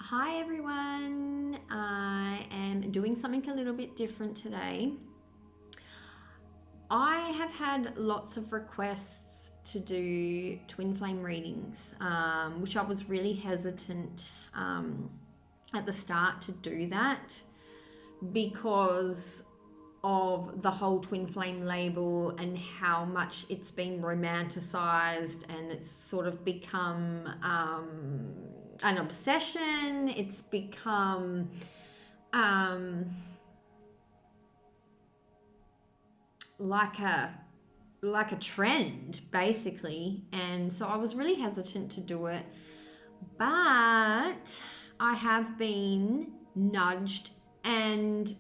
Hi everyone, I am doing something a little bit different today. I have had lots of requests to do twin flame readings, which I was really hesitant at the start to do that because of the whole twin flame label and how much it's been romanticized and it's sort of become an obsession. It's become like a trend basically, and so I was really hesitant to do it, but I have been nudged and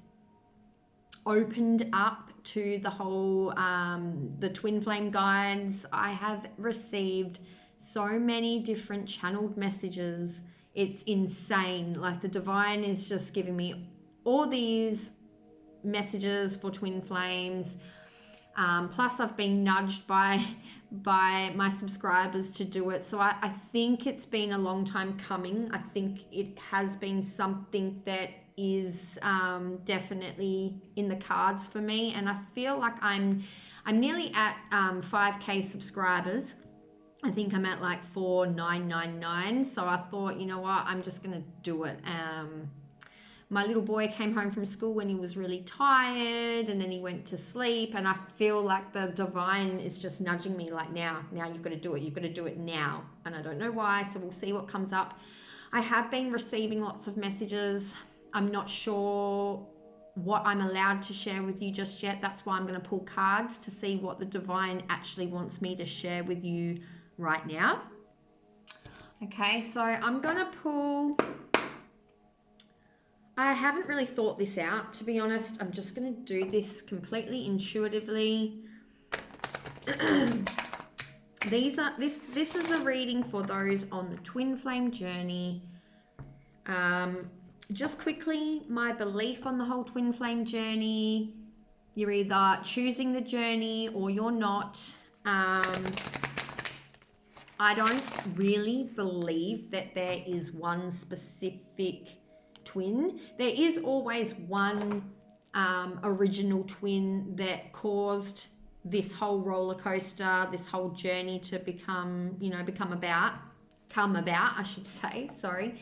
opened up to the whole the twin flame guides. I have received so many different channeled messages. It's insane. Like the divine is just giving me all these messages for twin flames. Plus I've been nudged by my subscribers to do it. So I think it's been a long time coming. I think it has been something that is definitely in the cards for me, and I feel like I'm nearly at 5k subscribers. I think I'm at like 4,999. So I thought, you know what, I'm just gonna do it. My little boy came home from school when he was really tired, and then he went to sleep, and I feel like the divine is just nudging me like, now you've got to do it. You've got to do it now. And I don't know why, so we'll see what comes up. I have been receiving lots of messages. I'm not sure what I'm allowed to share with you just yet. That's why I'm going to pull cards to see what the divine actually wants me to share with you right now. Okay, so I'm going to pull... I haven't really thought this out, to be honest. I'm just going to do this completely intuitively. This is a reading for those on the twin flame journey. Just quickly, my belief on the whole twin flame journey: you're either choosing the journey or you're not. I don't really believe that there is one specific twin. There is always one original twin that caused this whole roller coaster, this whole journey to come about, I should say, sorry.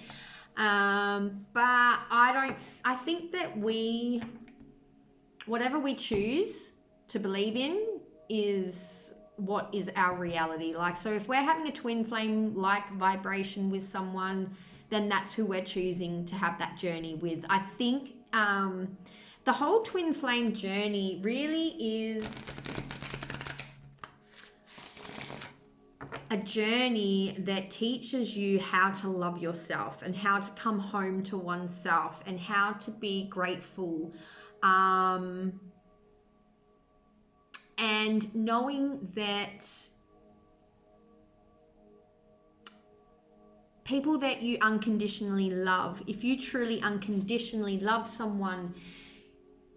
But I think that whatever we choose to believe in is what is our reality. Like, so if we're having a twin flame like vibration with someone, then that's who we're choosing to have that journey with. I think the whole twin flame journey really is a journey that teaches you how to love yourself and how to come home to oneself and how to be grateful. And knowing that people that you unconditionally love, if you truly unconditionally love someone,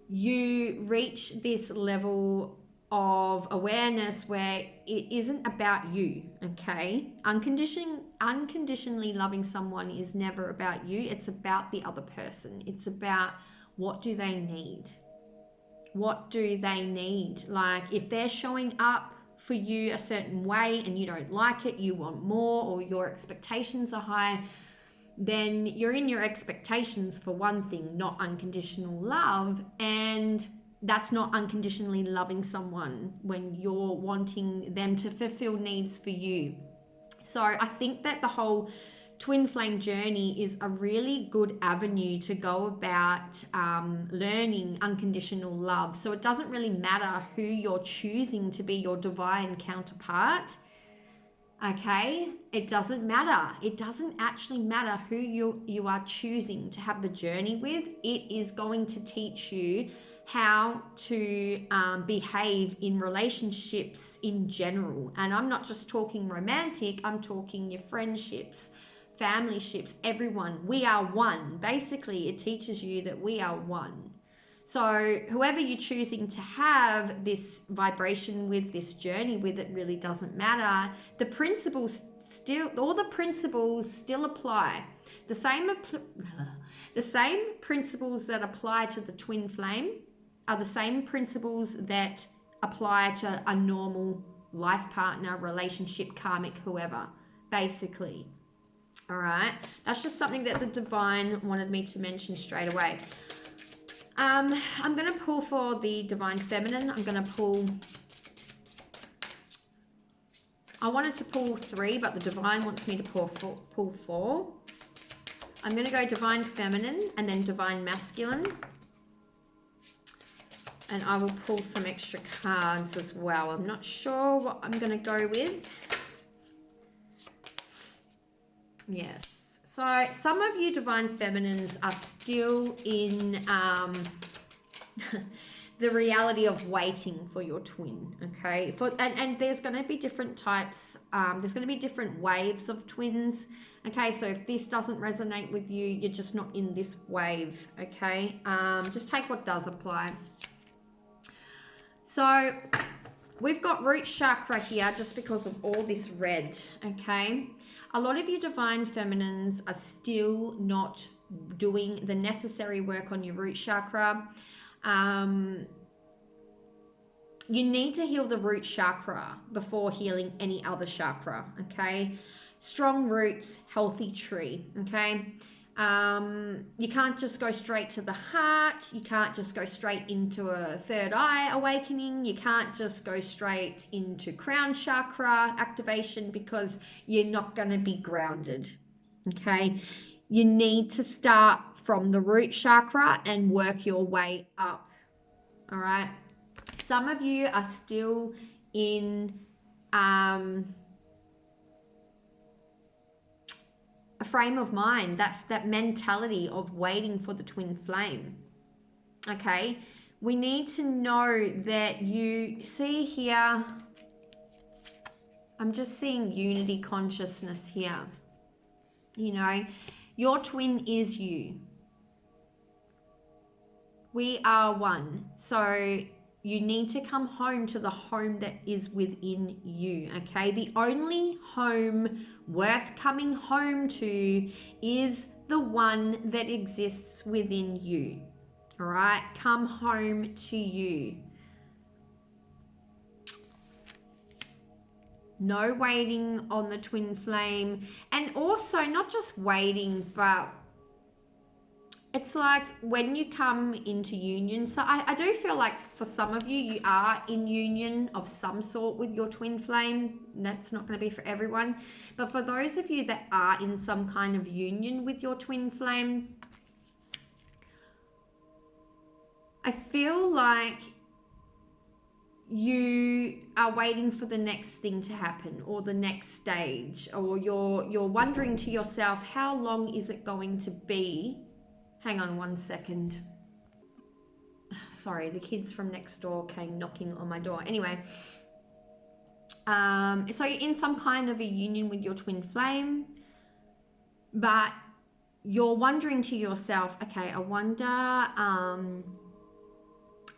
you reach this level of awareness where it isn't about you, okay? Unconditionally loving someone is never about you. It's about the other person. It's about, what do they need? What do they need? Like, if they're showing up for you a certain way and you don't like it, you want more, or your expectations are high, then you're in your expectations for one thing, not unconditional love. And that's not unconditionally loving someone when you're wanting them to fulfill needs for you. So I think that the whole twin flame journey is a really good avenue to go about learning unconditional love. So it doesn't really matter who you're choosing to be your divine counterpart. Okay, it doesn't matter. It doesn't actually matter who you are choosing to have the journey with. It is going to teach you how to behave in relationships in general. And I'm not just talking romantic, I'm talking your friendships, family ships, everyone. We are one. Basically, it teaches you that we are one. So whoever you're choosing to have this vibration with, this journey with, it really doesn't matter. The principles still, all the principles still apply. The same principles that apply to the twin flame are the same principles that apply to a normal life partner, relationship, karmic, whoever, basically. All right, that's just something that the divine wanted me to mention straight away. I'm going to pull for the divine feminine. I'm going to pull, I wanted to pull 3, but the divine wants me to pull 4. I'm going to go divine feminine and then divine masculine. And I will pull some extra cards as well. I'm not sure what I'm going to go with. Yes. So some of you divine feminines are still in the reality of waiting for your twin, okay? And there's going to be different types. There's going to be different waves of twins, okay? So if this doesn't resonate with you, you're just not in this wave, okay? Just take what does apply. So we've got root chakra here just because of all this red, okay? A lot of you divine feminines are still not doing the necessary work on your root chakra. You need to heal the root chakra before healing any other chakra, okay? Strong roots, healthy tree, okay? You can't just go straight to the heart. You can't just go straight into a third eye awakening. You can't just go straight into crown chakra activation because you're not going to be grounded, okay? You need to start from the root chakra and work your way up, all right? Some of you are still in a frame of mind, that mentality of waiting for the twin flame, okay? We need to know that you see here, I'm just seeing unity consciousness here. You know, your twin is you. We are one. So you need to come home to the home that is within you, okay? The only home worth coming home to is the one that exists within you, all right? Come home to you. No waiting on the twin flame. And also not just waiting, but it's like when you come into union. So I do feel like for some of you, you are in union of some sort with your twin flame. That's not going to be for everyone. But for those of you that are in some kind of union with your twin flame, I feel like you are waiting for the next thing to happen or the next stage, or you're wondering to yourself, how long is it going to be? Hang on one second. Sorry, the kids from next door came knocking on my door. Anyway, so you're in some kind of a union with your twin flame, but you're wondering to yourself, okay, I wonder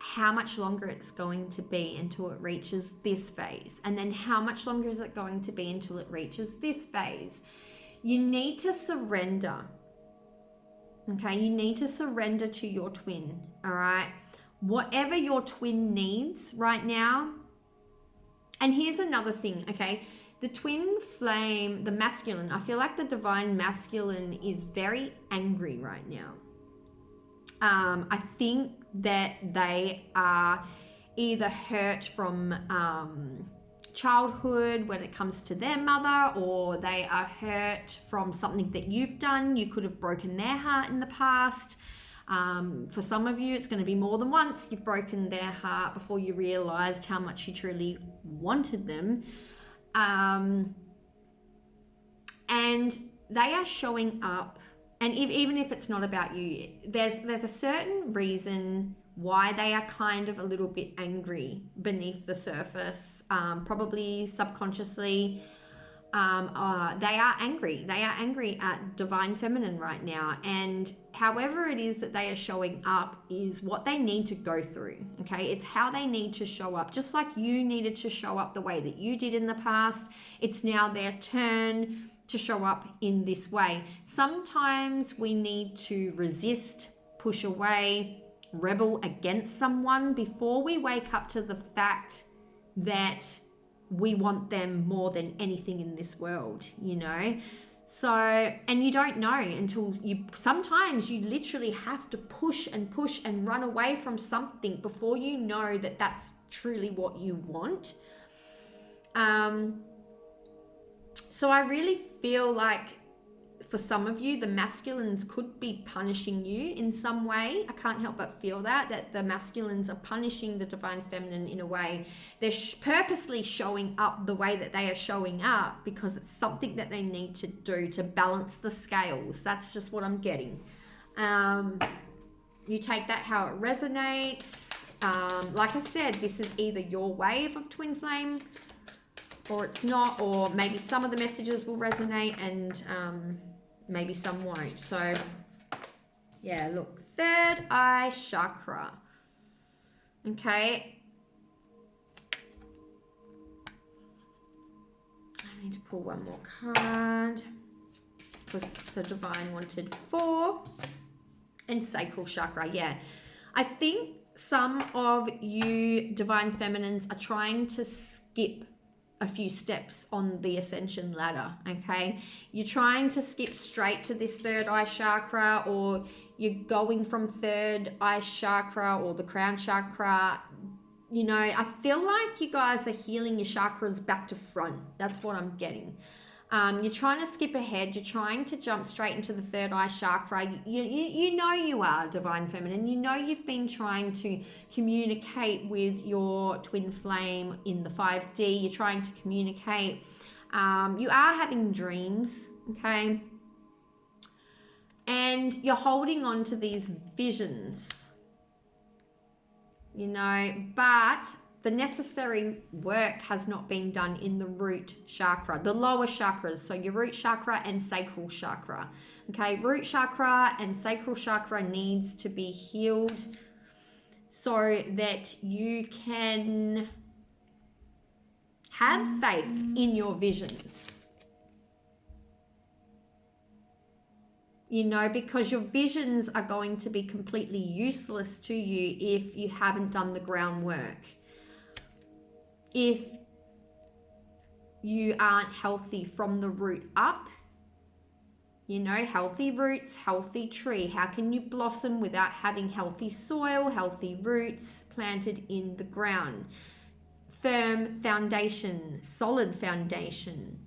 how much longer it's going to be until it reaches this phase. And then how much longer is it going to be until it reaches this phase? You need to surrender. Okay, you need to surrender to your twin, all right? Whatever your twin needs right now. And here's another thing, okay? The twin flame, the masculine, I feel like the divine masculine is very angry right now. I think that they are either hurt from childhood when it comes to their mother, or they are hurt from something that you've done. You could have broken their heart in the past. For some of you, it's going to be more than once. You've broken their heart before you realized how much you truly wanted them. And they are showing up. And even if it's not about you, there's a certain reason why they are kind of a little bit angry beneath the surface, probably subconsciously. they are angry. They are angry at divine feminine right now. And however it is that they are showing up is what they need to go through. Okay. It's how they need to show up. Just like you needed to show up the way that you did in the past, it's now their turn to show up in this way. Sometimes we need to resist, push away, rebel against someone before we wake up to the fact that we want them more than anything in this world, you know? So, and you don't know until sometimes you literally have to push and run away from something before you know that that's truly what you want. So I really feel like for some of you, the masculines could be punishing you in some way. I can't help but feel that the masculines are punishing the divine feminine in a way. They're purposely showing up the way that they are showing up because it's something that they need to do to balance the scales. That's just what I'm getting. You take that how it resonates. Like I said, this is either your wave of twin flame or it's not, or maybe some of the messages will resonate and maybe some won't. So yeah, look, third eye chakra. Okay. I need to pull one more card because the divine wanted 4. And sacral chakra. Yeah. I think some of you divine feminines are trying to skip a few steps on the ascension ladder. Okay, you're trying to skip straight to this third eye chakra, or you're going from third eye chakra or the crown chakra. You know, I feel like you guys are healing your chakras back to front. That's what I'm getting. You're trying to skip ahead. You're trying to jump straight into the third eye chakra. You know you are divine feminine. You know you've been trying to communicate with your twin flame in the 5D. You're trying to communicate. You are having dreams, okay? And you're holding on to these visions, you know, but the necessary work has not been done in the root chakra, the lower chakras. So your root chakra and sacral chakra. Okay, root chakra and sacral chakra needs to be healed so that you can have faith in your visions. You know, because your visions are going to be completely useless to you if you haven't done the groundwork. If you aren't healthy from the root up, you know, healthy roots, healthy tree. How can you blossom without having healthy soil, healthy roots planted in the ground? Firm foundation, solid foundation.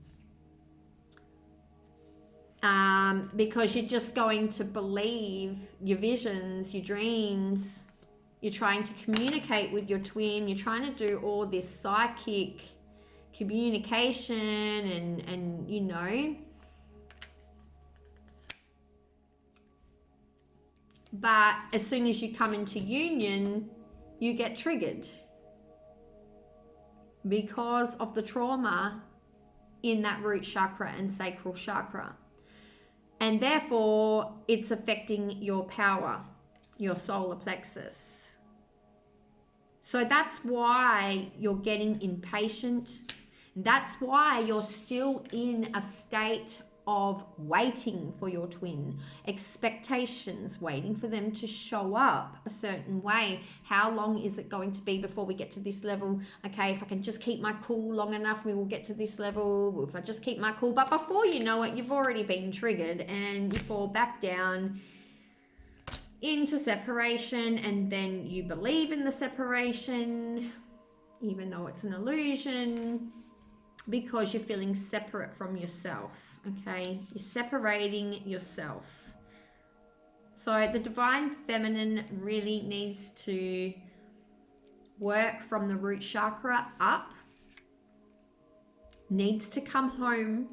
Because you're just going to believe your visions, your dreams. You're trying to communicate with your twin. You're trying to do all this psychic communication and you know. But as soon as you come into union, you get triggered because of the trauma in that root chakra and sacral chakra. And therefore, it's affecting your power, your solar plexus. So that's why you're getting impatient. That's why you're still in a state of waiting for your twin, expectations, waiting for them to show up a certain way. How long is it going to be before we get to this level? Okay, if I can just keep my cool long enough, we will get to this level. If I just keep my cool, but before you know it, you've already been triggered and you fall back down into separation, and then you believe in the separation, even though it's an illusion, because you're feeling separate from yourself. Okay, you're separating yourself. So the divine feminine really needs to work from the root chakra up, needs to come home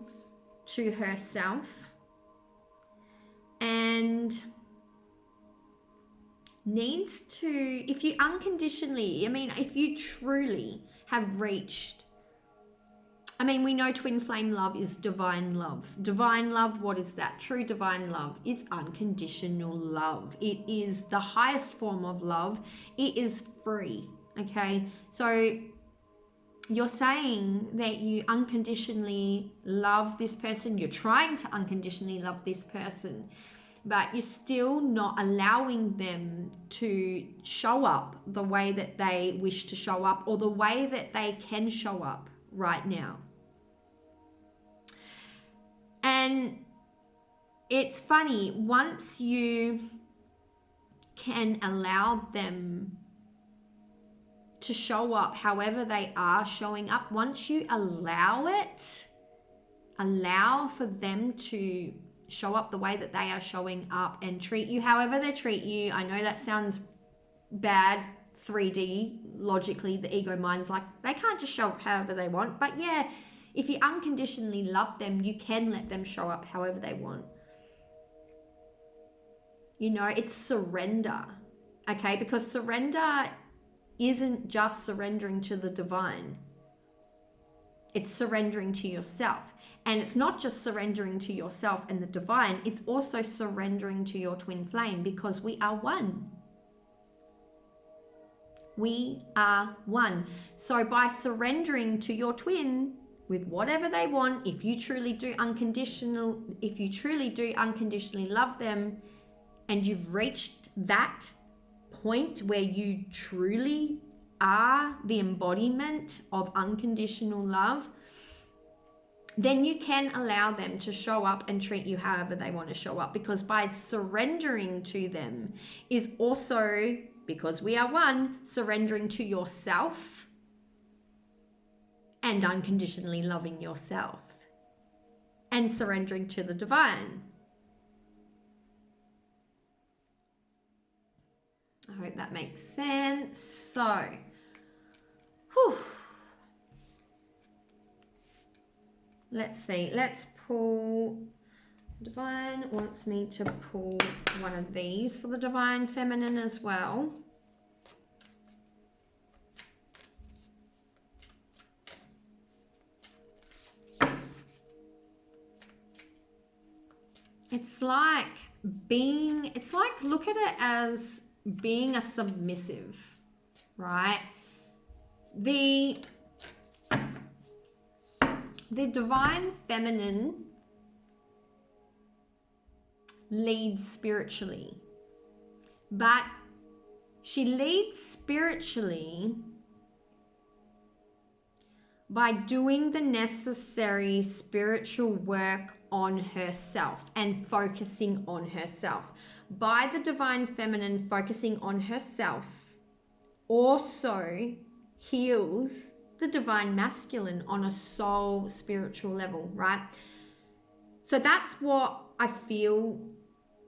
to herself, and needs to, if you unconditionally, I mean, if you truly have reached I mean, we know twin flame love is divine love. Divine love, what is that? True divine love is unconditional love. It is the highest form of love. It is free, okay? So you're saying that you unconditionally love this person. You're trying to unconditionally love this person, but you're still not allowing them to show up the way that they wish to show up or the way that they can show up right now. And it's funny, once you can allow them to show up however they are showing up, once you allow it, allow for them to show up the way that they are showing up and treat you however they treat you. I know that sounds bad 3D, logically, the ego mind's like, they can't just show up however they want. But yeah, if you unconditionally love them, you can let them show up however they want. You know, it's surrender, okay? Because surrender isn't just surrendering to the divine. It's surrendering to yourself. And it's not just surrendering to yourself and the divine, it's also surrendering to your twin flame, because we are one. We are one. So by surrendering to your twin with whatever they want, if you truly do unconditionally love them, and you've reached that point where you truly are the embodiment of unconditional love, then you can allow them to show up and treat you however they want to show up. Because by surrendering to them is also, because we are one, surrendering to yourself and unconditionally loving yourself and surrendering to the divine. I hope that makes sense. So, let's see. Let's pull. Divine wants me to pull one of these for the divine feminine as well. It's like look at it as being a submissive, right? The divine feminine leads spiritually, but she leads spiritually by doing the necessary spiritual work on herself and focusing on herself. By the divine feminine focusing on herself also heals the divine masculine on a soul spiritual level, right? So that's what I feel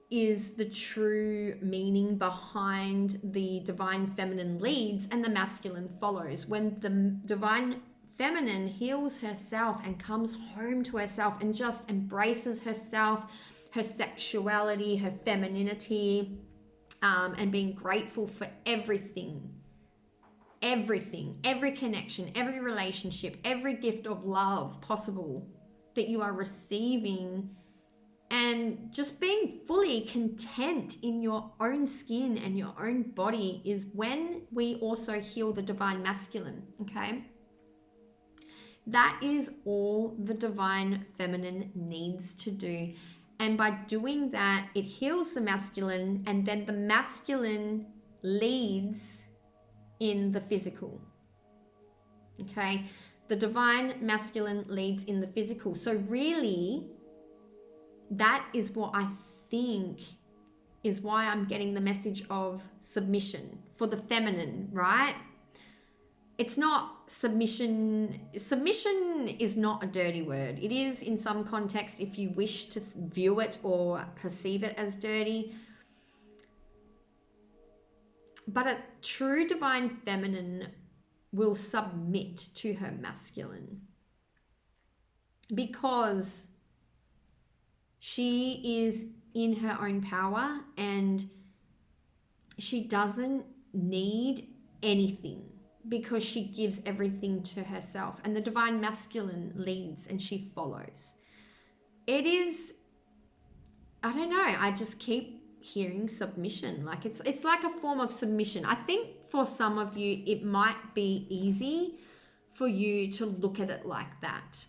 is the true meaning behind the divine feminine leads and the masculine follows. When the divine feminine heals herself and comes home to herself and just embraces herself, her sexuality, her femininity, and being grateful for everything, every connection, every relationship, every gift of love possible that you are receiving, and just being fully content in your own skin and your own body is when we also heal the divine masculine, okay? That is all the divine feminine needs to do. And by doing that, it heals the masculine, and then the masculine leads in the physical. Okay? The divine masculine leads in the physical. So really, that is what I think is why I'm getting the message of submission for the feminine, right? It's not submission. Submission is not a dirty word. It is in some context if you wish to view it or perceive it as dirty. But a true divine feminine will submit to her masculine because she is in her own power and she doesn't need anything. because she gives everything to herself, and the divine masculine leads and she follows. It is, I don't know, I just keep hearing submission. Like it's like a form of submission. I think for some of you, it might be easy for you to look at it like that.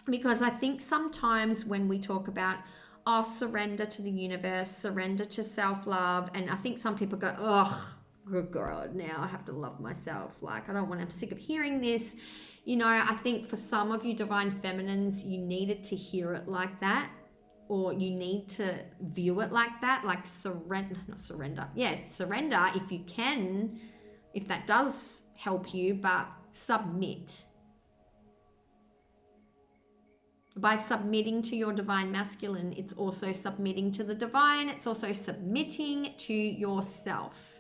Because I think sometimes when we talk about, oh, surrender to the universe, surrender to self-love, and I think some people go, oh, good God, now I have to love myself. Like, I don't want to, I'm sick of hearing this. You know, I think for some of you divine feminines, you needed to hear it like that, or you need to view it like that, like surrender if you can, if that does help you, but submit. By submitting to your divine masculine, it's also submitting to the divine. It's also submitting to yourself.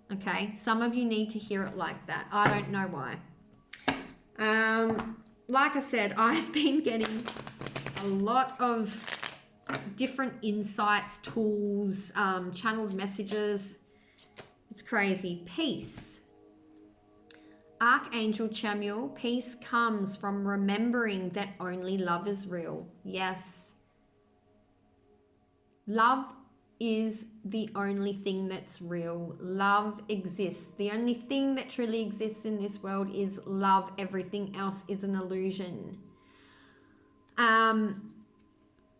Okay, some of you need to hear it like that. I don't know why. Like I said, I've been getting a lot of different insights, tools, channeled messages. It's crazy. Peace. Archangel Chamuel, peace comes from remembering that only love is real. Yes. Love is the only thing that's real. Love exists. The only thing that truly exists in this world is love. Everything else is an illusion.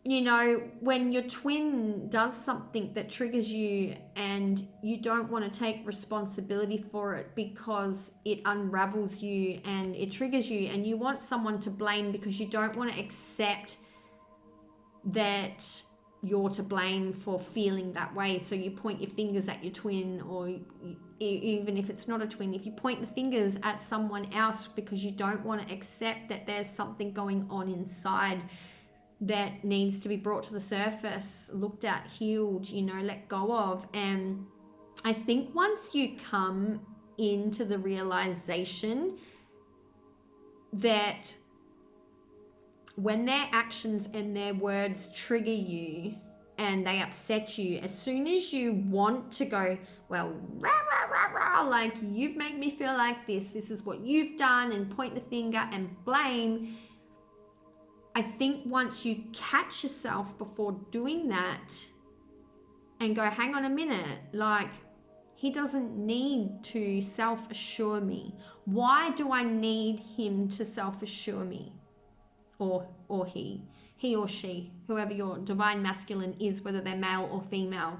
You know, when your twin does something that triggers you and you don't want to take responsibility for it because it unravels you and it triggers you, and you want someone to blame because you don't want to accept that you're to blame for feeling that way. So you point your fingers at your twin, or even if it's not a twin, if you point the fingers at someone else because you don't want to accept that there's something going on inside that needs to be brought to the surface, looked at, healed, you know, let go of. And I think once you come into the realization that when their actions and their words trigger you and they upset you, as soon as you want to go, well, rah, rah, rah, rah, like you've made me feel like this is what you've done, and point the finger and blame, I think once you catch yourself before doing that and go, hang on a minute, like he doesn't need to self-assure me. Why do I need him to self-assure me? Or he or she, whoever your divine masculine is, whether they're male or female.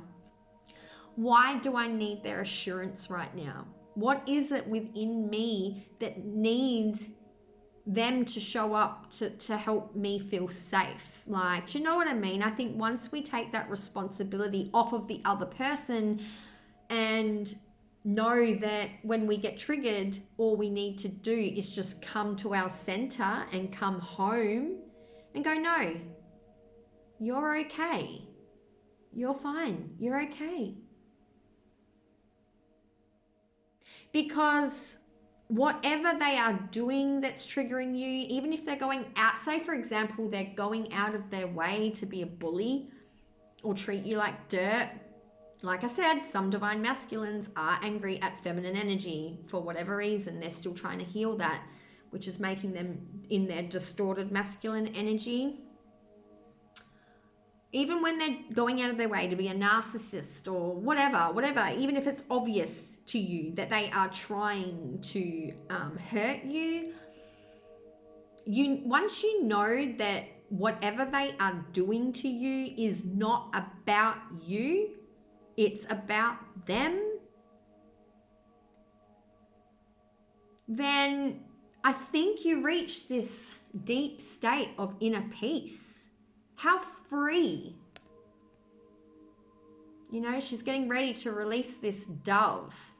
Why do I need their assurance right now? What is it within me that needs them to show up to help me feel safe? Like, do you know what I mean? I think once we take that responsibility off of the other person and know that when we get triggered, all we need to do is just come to our center and come home and go, no, you're okay. You're fine. You're okay. Because whatever they are doing that's triggering you, even if they're going out, say for example, they're going out of their way to be a bully or treat you like dirt. Like I said, some divine masculines are angry at feminine energy for whatever reason. They're still trying to heal that, which is making them in their distorted masculine energy. Even when they're going out of their way to be a narcissist or whatever, even if it's obvious to you that they are trying to hurt you, once you know that whatever they are doing to you is not about you, it's about them, then I think you reach this deep state of inner peace. How free. You know, she's getting ready to release this dove.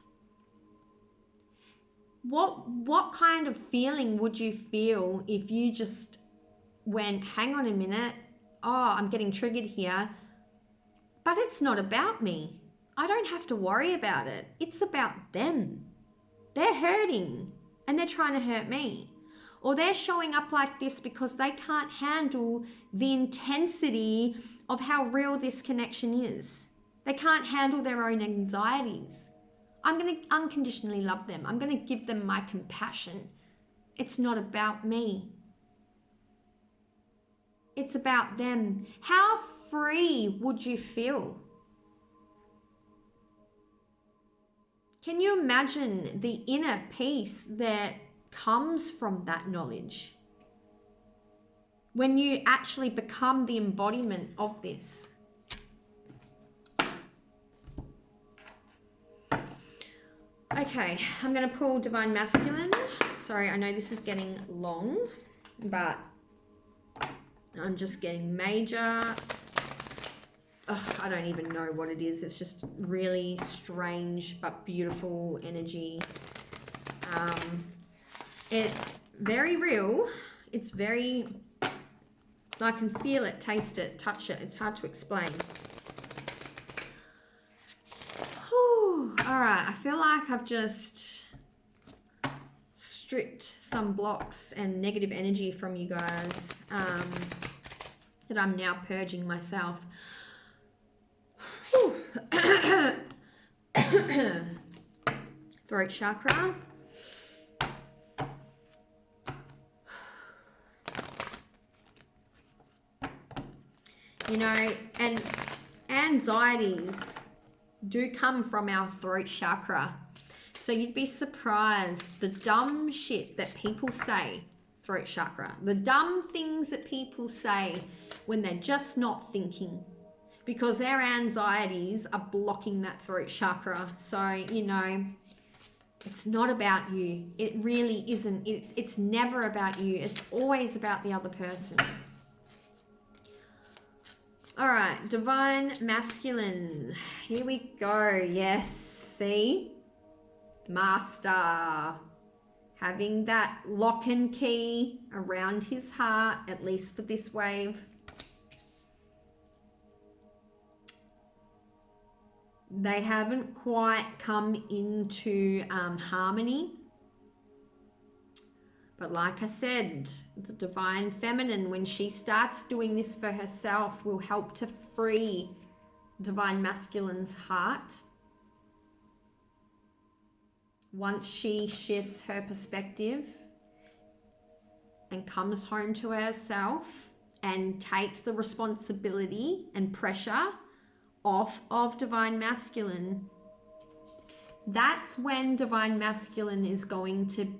What kind of feeling would you feel if you just went, hang on a minute, oh, I'm getting triggered here, but it's not about me. I don't have to worry about it. It's about them. They're hurting and they're trying to hurt me. Or they're showing up like this because they can't handle the intensity of how real this connection is. They can't handle their own anxieties. I'm going to unconditionally love them. I'm going to give them my compassion. It's not about me. It's about them. How free would you feel? Can you imagine the inner peace that comes from that knowledge when you actually become the embodiment of this? Okay, I'm going to pull Divine Masculine. Sorry, I know this is getting long, but I'm just getting major. Ugh, I don't even know what it is. It's just really strange but beautiful energy. It's very real. It's very, I can feel it, taste it, touch it. It's hard to explain. Whew. All right, I feel like I've just stripped some blocks and negative energy from you guys that I'm now purging myself. Throat chakra. You know, and anxieties do come from our throat chakra. So you'd be surprised the dumb shit that people say, throat chakra, the dumb things that people say when they're just not thinking, because their anxieties are blocking that throat chakra. So, you know, it's not about you. It really isn't. It's never about you. It's always about the other person. All right, Divine Masculine. Here we go. Yes, see? Master. Having that lock and key around his heart, at least for this wave. They haven't quite come into harmony. But like I said, the Divine Feminine, when she starts doing this for herself, will help to free Divine Masculine's heart. Once she shifts her perspective and comes home to herself and takes the responsibility and pressure off of Divine Masculine, that's when Divine Masculine is going to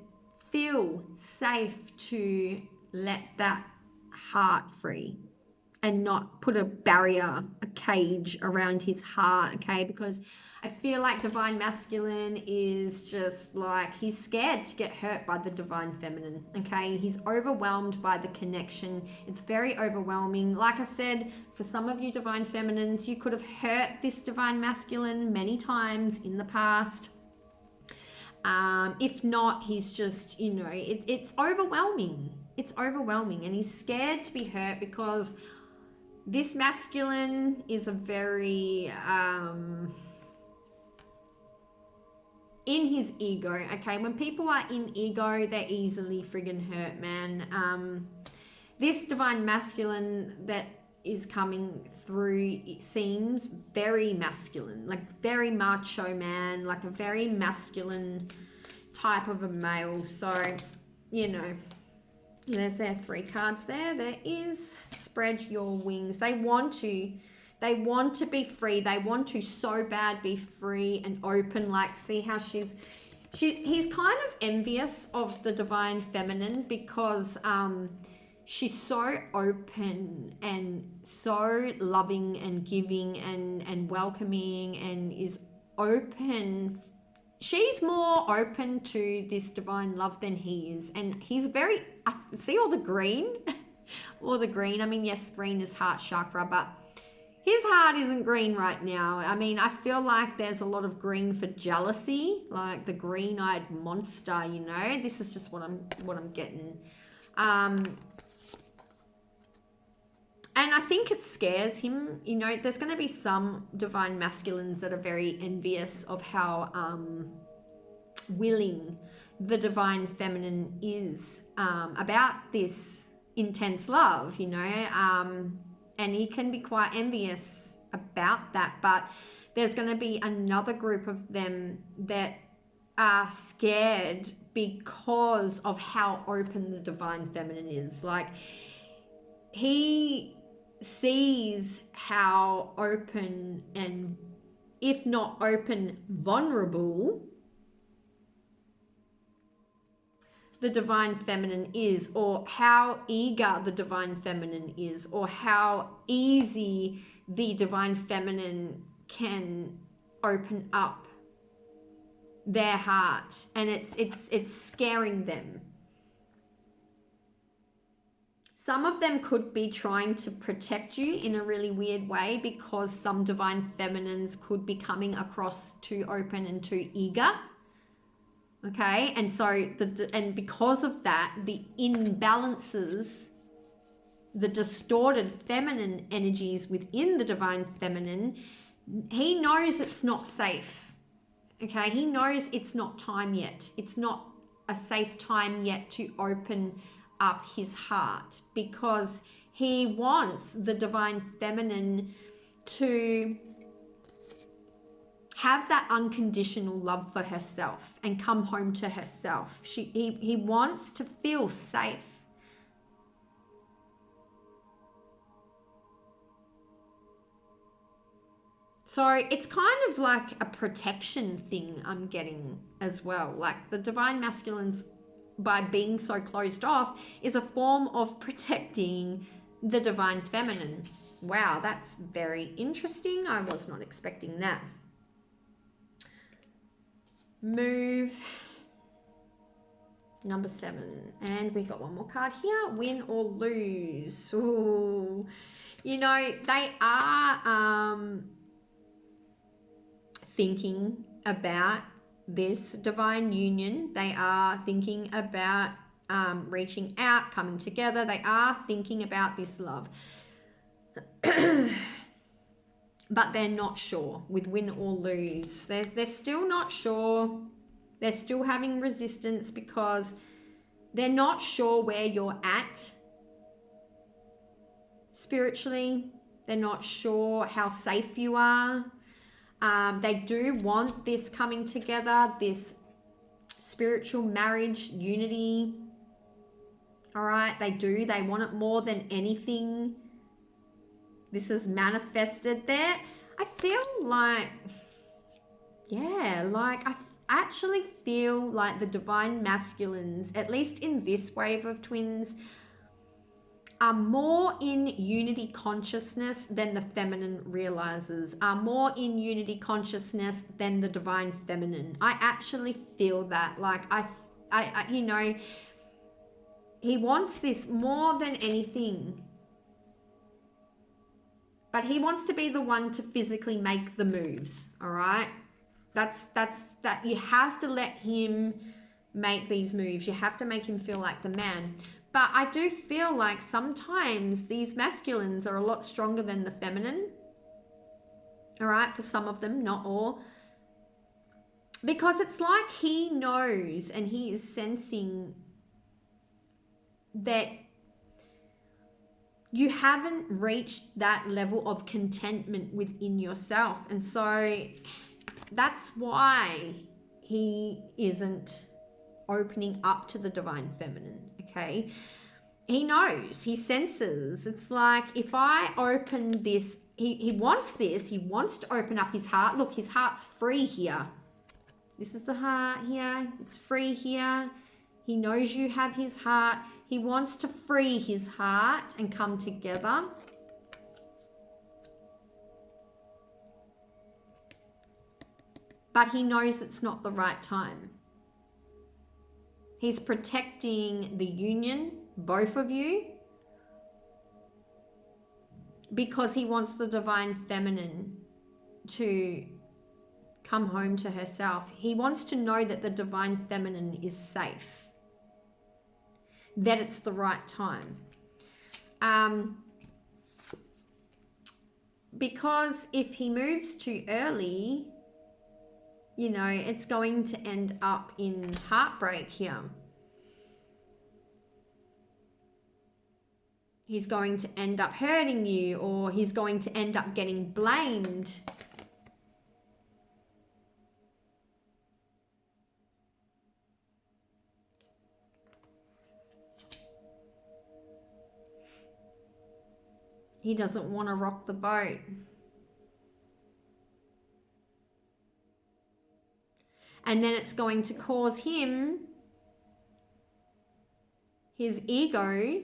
feel safe to let that heart free and not put a barrier, a cage around his heart, okay? Because I feel like Divine Masculine is just like, he's scared to get hurt by the Divine Feminine, okay? He's overwhelmed by the connection. It's very overwhelming. Like I said, for some of you Divine Feminines, you could have hurt this Divine Masculine many times in the past. If not, he's just, you know, it's overwhelming. It's overwhelming, and he's scared to be hurt because this masculine is a very, in his ego, okay? When people are in ego, they're easily friggin' hurt, man. This Divine Masculine that is coming through, it seems very masculine, like very macho man, like a very masculine type of a male. So, you know, there's their 3 cards there. There is spread your wings. They want to be free. They want to so bad be free and open. Like, see how he's kind of envious of the Divine Feminine because she's so open and so loving and giving and welcoming and is open. She's more open to this divine love than he is. And he's very, see all the green? All the green. I mean, yes, green is heart chakra, but his heart isn't green right now. I mean, I feel like there's a lot of green for jealousy, like the green-eyed monster, you know? This is just what I'm getting. And I think it scares him. You know, there's going to be some Divine Masculines that are very envious of how willing the Divine Feminine is about this intense love, you know. And he can be quite envious about that. But there's going to be another group of them that are scared because of how open the divine feminine is. Like, he sees how open and, if not open, vulnerable the divine feminine is, or how eager the divine feminine is, or how easy the divine feminine can open up their heart, and it's scaring them. Some of them could be trying to protect you in a really weird way, because some divine feminines could be coming across too open and too eager. Okay, and so and because of that, the imbalances, the distorted feminine energies within the divine feminine, he knows it's not safe. Okay, he knows it's not time yet. It's not a safe time yet to open up his heart, because he wants the divine feminine to have that unconditional love for herself and come home to herself. He wants to feel safe. So it's kind of like a protection thing I'm getting as well. Like, the divine masculines, by being so closed off, is a form of protecting the divine feminine. Wow, that's very interesting. I was not expecting that. Move number 7, and we got one more card here. Win or lose. Ooh, you know, they are thinking about this divine union. They are thinking about reaching out, coming together. They are thinking about this love. But they're not sure with win or lose. They're still not sure. They're still having resistance because they're not sure where you're at spiritually. They're not sure how safe you are. They do want this coming together, this spiritual marriage unity. All right, they do. They want it more than anything. This is manifested there. I feel like, yeah, like I actually feel like the divine masculines, at least in this wave of twins, are more in unity consciousness than the feminine realizes, are more in unity consciousness than the divine feminine. I actually feel that. Like, I you know, he wants this more than anything. But he wants to be the one to physically make the moves, all right? That's you have to let him make these moves. You have to make him feel like the man. But I do feel like sometimes these masculines are a lot stronger than the feminine, all right? For some of them, not all. Because it's like he knows and he is sensing that you haven't reached that level of contentment within yourself. And so that's why he isn't opening up to the divine feminine, okay? He knows, he senses. It's like, if I open this, he wants this, he wants to open up his heart. Look, his heart's free here. This is the heart here. It's free here. He knows you have his heart. He wants to free his heart and come together. But he knows it's not the right time. He's protecting the union, both of you, because he wants the divine feminine to come home to herself. He wants to know that the divine feminine is safe, that it's the right time. Because if he moves too early, you know, it's going to end up in heartbreak here. He's going to end up hurting you, or he's going to end up getting blamed. He doesn't want to rock the boat. And then it's going to cause him, his ego,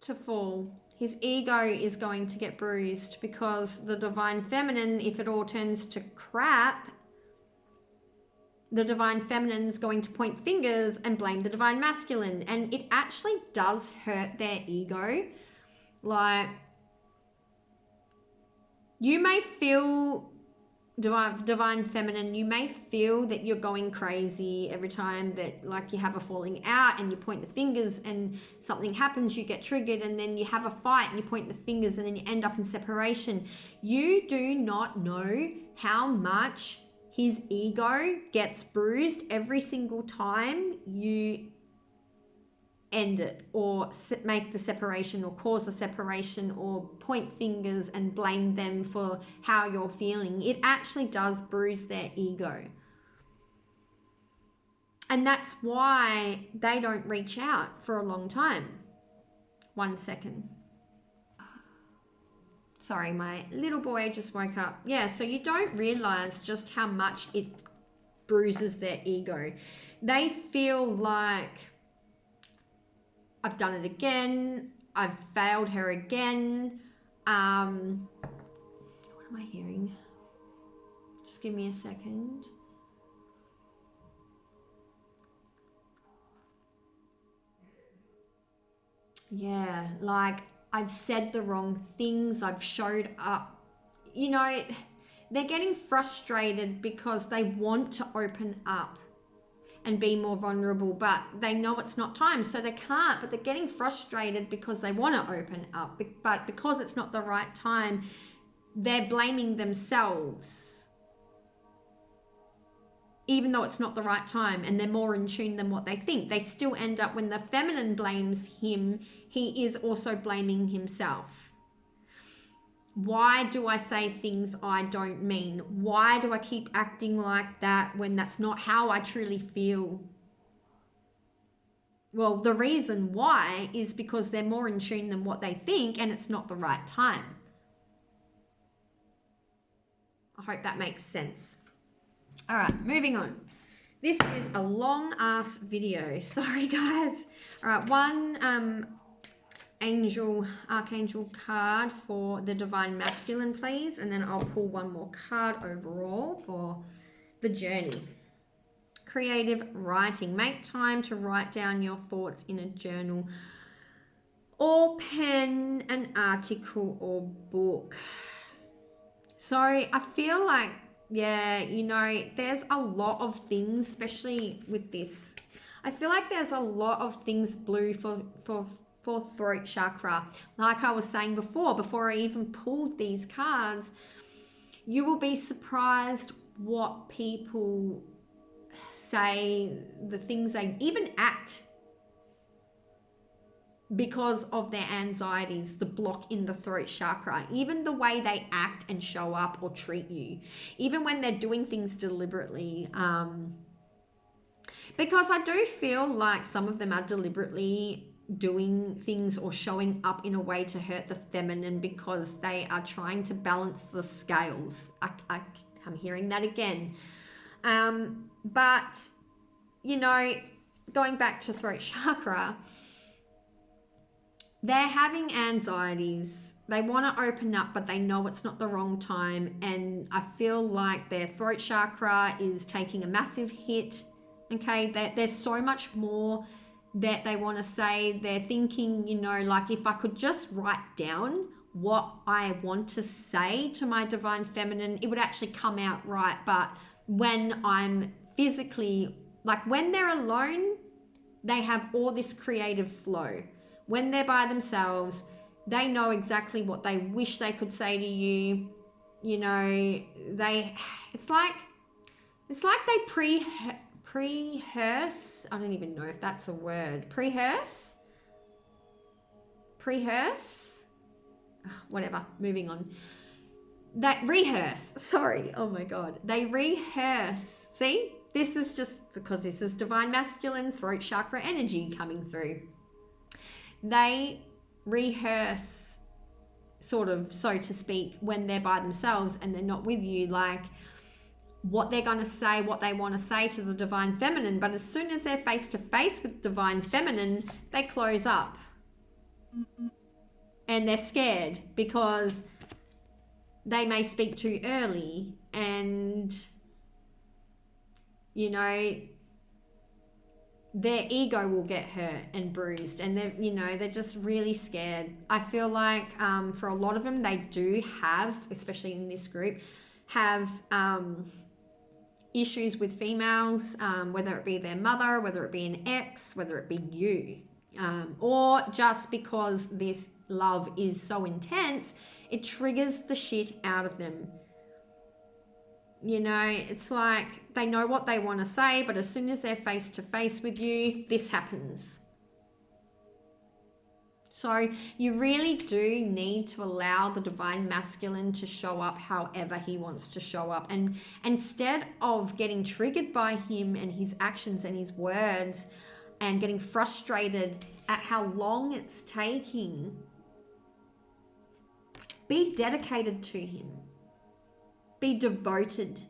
to fall. His ego is going to get bruised because the divine feminine, if it all turns to crap, the divine feminine is going to point fingers and blame the divine masculine. And it actually does hurt their ego. Like, you may feel, divine feminine, you may feel that you're going crazy every time that, like, you have a falling out and you point the fingers and something happens, you get triggered, and then you have a fight and you point the fingers and then you end up in separation. You do not know how much his ego gets bruised every single time you end it, or make the separation, or cause the separation, or point fingers and blame them for how you're feeling. It actually does bruise their ego. And that's why they don't reach out for a long time. 1 second. Sorry, my little boy just woke up. Yeah, so you don't realize just how much it bruises their ego. They feel like, I've done it again. I've failed her again. What am I hearing? Just give me a second. Yeah, like, I've said the wrong things. I've showed up. You know, they're getting frustrated because they want to open up and be more vulnerable, but they know it's not time, so they can't. But they're getting frustrated because they want to open up, but because it's not the right time, they're blaming themselves, even though it's not the right time, and they're more in tune than what they think. They still end up, when the feminine blames him, he is also blaming himself. Why do I say things I don't mean? Why do I keep acting like that when that's not how I truly feel? Well, the reason why is because they're more in tune than what they think, and it's not the right time. I hope that makes sense. All right, moving on. This is a long ass video. Sorry, guys. All right, one archangel card for the divine masculine, please, and then I'll pull one more card overall for the journey. Creative writing. Make time to write down your thoughts in a journal, or pen an article or book. So I feel like, yeah, you know, there's a lot of things, especially with this. I feel like there's a lot of things blue for throat chakra. Like I was saying before I even pulled these cards, you will be surprised what people say, the things they even act because of their anxieties, the block in the throat chakra, even the way they act and show up or treat you, even when they're doing things deliberately. Because I do feel like some of them are deliberately doing things or showing up in a way to hurt the feminine because they are trying to balance the scales. I'm hearing that again. But, you know, going back to throat chakra, they're having anxieties. They want to open up, but they know it's not the wrong time. And I feel like their throat chakra is taking a massive hit. Okay, there's so much more that they want to say. They're thinking, you know, like, if I could just write down what I want to say to my divine feminine, it would actually come out right. But when I'm physically, like, when they're alone, they have all this creative flow. When they're by themselves, they know exactly what they wish they could say to you. You know, it's like they pre-rehearse. I don't even know if that's a word. Pre-rehearse? Whatever, moving on. That rehearse, sorry, oh my God. They rehearse. See, this is just because this is divine masculine throat chakra energy coming through. They rehearse, sort of, so to speak, when they're by themselves and they're not with you, like what they're going to say, what they want to say to the divine feminine. But as soon as they're face to face with divine feminine, they close up and they're scared because they may speak too early, and you know, their ego will get hurt and bruised, and they're, you know, they're just really scared. I feel like for a lot of them, they do have, especially in this group, have issues with females, whether it be their mother, whether it be an ex, whether it be you, or just because this love is so intense, it triggers the shit out of them. You know, it's like they know what they want to say, but as soon as they're face to face with you, this happens. So you really do need to allow the divine masculine to show up however he wants to show up. And instead of getting triggered by him and his actions and his words and getting frustrated at how long it's taking, be dedicated to him. Be devoted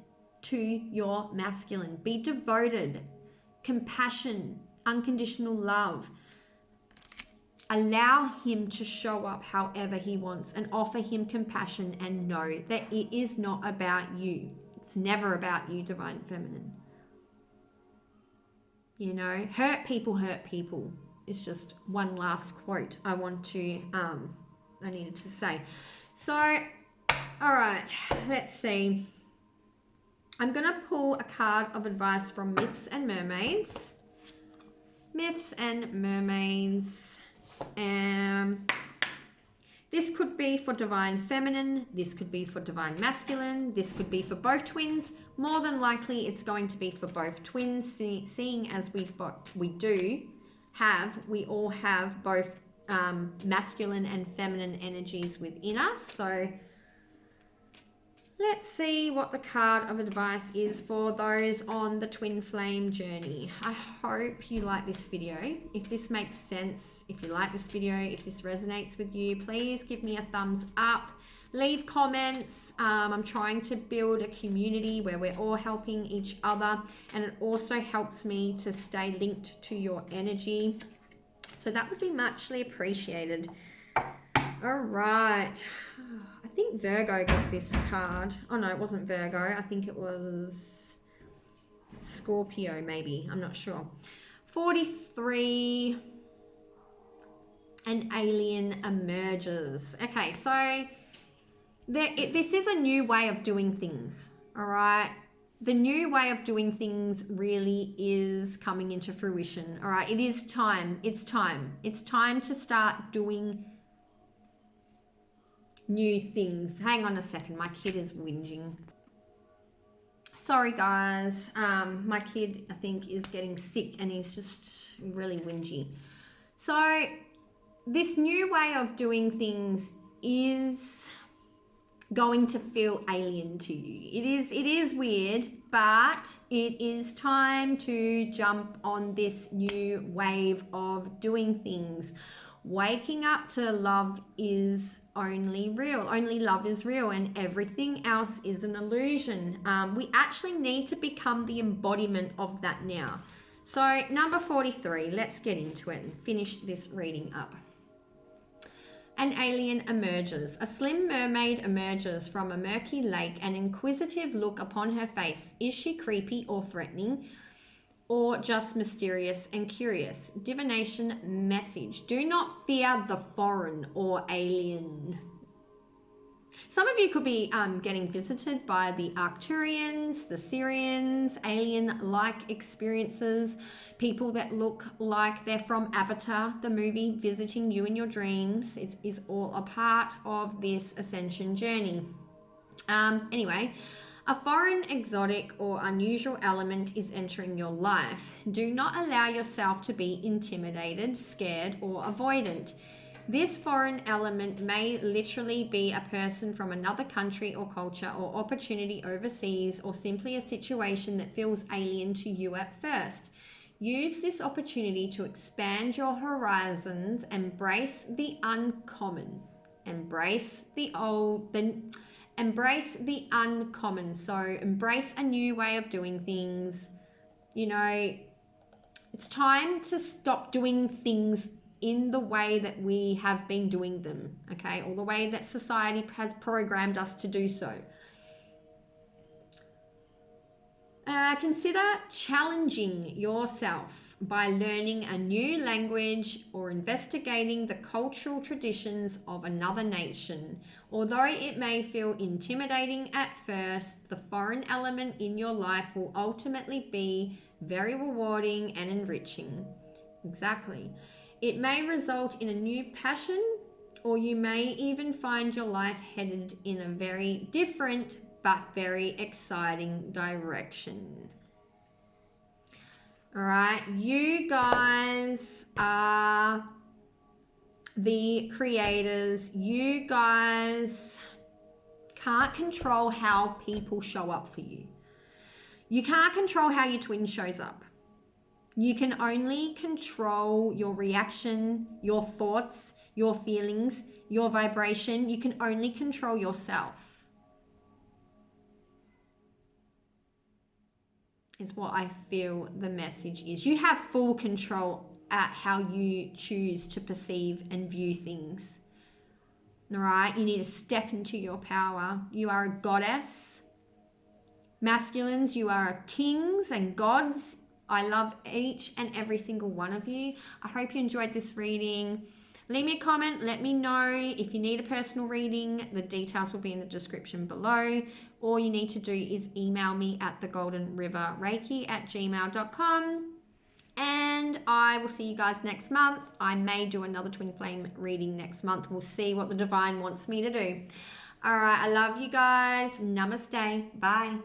to your masculine. Be devoted. Compassion, unconditional love. Allow him to show up however he wants, and offer him compassion, and know that it is not about you. It's never about you, divine feminine. You know, hurt people is just one last quote I needed to say. So, all right, let's see. I'm going to pull a card of advice from Myths and Mermaids. Myths and Mermaids. This could be for divine feminine. This could be for divine masculine. This could be for both twins. More than likely, it's going to be for both twins, seeing as we all have both masculine and feminine energies within us. So let's see what the card of advice is for those on the twin flame journey. I hope you like this video. If this makes sense, if you like this video, if this resonates with you, please give me a thumbs up. Leave comments. I'm trying to build a community where we're all helping each other, and it also helps me to stay linked to your energy. So that would be muchly appreciated. All right. I think Virgo got this card. Oh, no, it wasn't Virgo. I think it was Scorpio, maybe. I'm not sure. 43. An alien emerges. Okay, so this is a new way of doing things, all right? The new way of doing things really is coming into fruition, all right? It is time. It's time. It's time to start doing new things. Hang on a second. My kid is whinging. Sorry, guys. My kid, I think, is getting sick and he's just really whingy. So this new way of doing things is going to feel alien to you. It is weird, but it is time to jump on this new wave of doing things. Waking up to love is only real. Only love is real, and everything else is an illusion. We actually need to become the embodiment of that now. So number 43, let's get into it and finish this reading up. An alien emerges. A slim mermaid emerges from a murky lake, an inquisitive look upon her face. Is she creepy or threatening, or just mysterious and curious? Divination message. Do not fear the foreign or alien. Some of you could be getting visited by the Arcturians, the Syrians, alien-like experiences, people that look like they're from Avatar, the movie, visiting you in your dreams. It is all a part of this ascension journey. Anyway, a foreign, exotic, or unusual element is entering your life. Do not allow yourself to be intimidated, scared, or avoidant. This foreign element may literally be a person from another country or culture, or opportunity overseas, or simply a situation that feels alien to you at first. Use this opportunity to expand your horizons, embrace the uncommon, embrace the uncommon. So embrace a new way of doing things. You know, it's time to stop doing things in the way that we have been doing them, okay? Or the way that society has programmed us to do so. Consider challenging yourself by learning a new language or investigating the cultural traditions of another nation. Although it may feel intimidating at first, the foreign element in your life will ultimately be very rewarding and enriching. Exactly. It may result in a new passion, or you may even find your life headed in a very different but very exciting direction. All right, you guys are the creators. You guys can't control how people show up for you. You can't control how your twin shows up. You can only control your reaction, your thoughts, your feelings, your vibration. You can only control yourself. Is what I feel the message is. You have full control at how you choose to perceive and view things. All right, you need to step into your power. You are a goddess. Masculines, you are kings and gods. I love each and every single one of you. I hope you enjoyed this reading. Leave me a comment. Let me know if you need a personal reading. The details will be in the description below. All you need to do is email me at thegoldenriverreiki@gmail.com. And I will see you guys next month. I may do another twin flame reading next month. We'll see what the divine wants me to do. All right. I love you guys. Namaste. Bye.